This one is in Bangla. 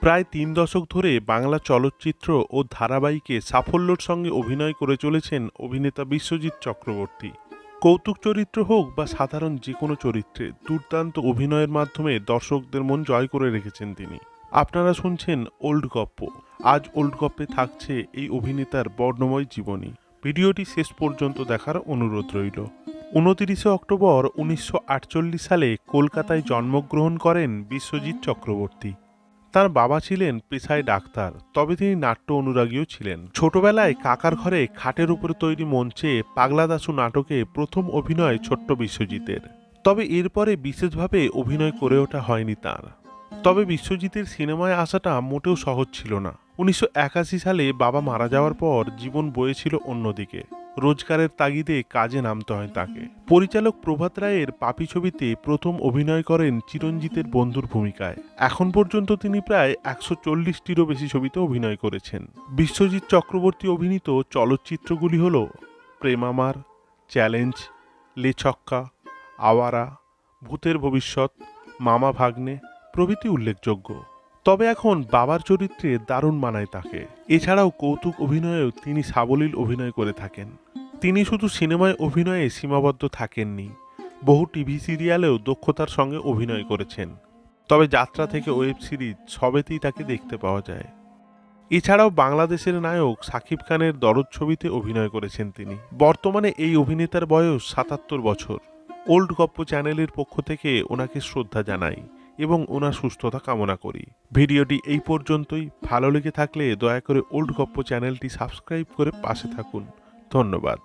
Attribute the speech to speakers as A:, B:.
A: প্রায় ৩ দশক ধরে বাংলা চলচ্চিত্র ও ধারাবাহিকে সাফল্যের সঙ্গে অভিনয় করে চলেছেন অভিনেতা বিশ্বজিৎ চক্রবর্তী। কৌতুক চরিত্র হোক বা সাধারণ যে কোনো চরিত্রে দুর্দান্ত অভিনয়ের মাধ্যমে দর্শকদের মন জয় করে রেখেছেন তিনি। আপনারা শুনছেন ওল্ড গপ্প। আজ ওল্ড গপ্পে থাকছে এই অভিনেতার বর্ণময় জীবনী। ভিডিওটি শেষ পর্যন্ত দেখার অনুরোধ রইল। 29 অক্টোবর 1948 সালে কলকাতায় জন্মগ্রহণ করেন বিশ্বজিৎ চক্রবর্তী। তার বাবা ছিলেন পেশায় ডাক্তার, তবে তিনি নাট্য অনুরাগীও ছিলেন। ছোটবেলায় কাকার ঘরে খাটের উপরে তৈরি মঞ্চে পাগলা দাশু নাটকে প্রথম অভিনয় ছোট্ট বিশ্বজিতের। তবে এরপরে বিশেষভাবে অভিনয় করে ওঠা হয়নি তার। তবে বিশ্বজিতের সিনেমায় আসাটা মোটেও সহজ ছিল না। 1981 সালে বাবা মারা যাওয়ার পর জীবন বয়েছিল অন্যদিকে। রোজগারের তাগিদে কাজে নামতে হয় তাকে। পরিচালক প্রভাত রায়ের পাপি ছবিতে প্রথম অভিনয় করেন চিরঞ্জিতের বন্ধুর ভূমিকায়। এখন পর্যন্ত তিনি প্রায় 140টিরও বেশি ছবিতে অভিনয় করেছেন। বিশ্বজিৎ চক্রবর্তী অভিনীত চলচ্চিত্রগুলি হল প্রেম আমার, চ্যালেঞ্জ, লে ছক্কা, আওয়ারা, ভূতের ভবিষ্যৎ, মামা ভাগ্নে প্রভৃতি উল্লেখযোগ্য। তবে এখন বাবার চরিত্রে দারুণ মানায় তাকে। এছাড়াও কৌতুক অভিনয়েও তিনি সাবলীল অভিনয় করে থাকেন। তিনি শুধু সিনেমায় অভিনয়ে সীমাবদ্ধ থাকেননি, বহু টিভি সিরিয়ালেও দক্ষতার সঙ্গে অভিনয় করেছেন। তবে যাত্রা থেকে ওয়েব সিরিজ সবেতেই তাকে দেখতে পাওয়া যায়। এছাড়াও বাংলাদেশের নায়ক শাকিব খানের দরদ ছবিতে অভিনয় করেছেন তিনি। বর্তমানে এই অভিনেতার বয়স 77 বছর। ওল্ড গপ্প চ্যানেলের পক্ষ থেকে ওনাকে শ্রদ্ধা জানাই এবং ওনার সুস্থতা কামনা করি। ভিডিওটি এই পর্যন্তই। ভালো লেগে থাকলে দয়া করে ওল্ড গপ্প চ্যানেলটি সাবস্ক্রাইব করে পাশে থাকুন। ধন্যবাদ।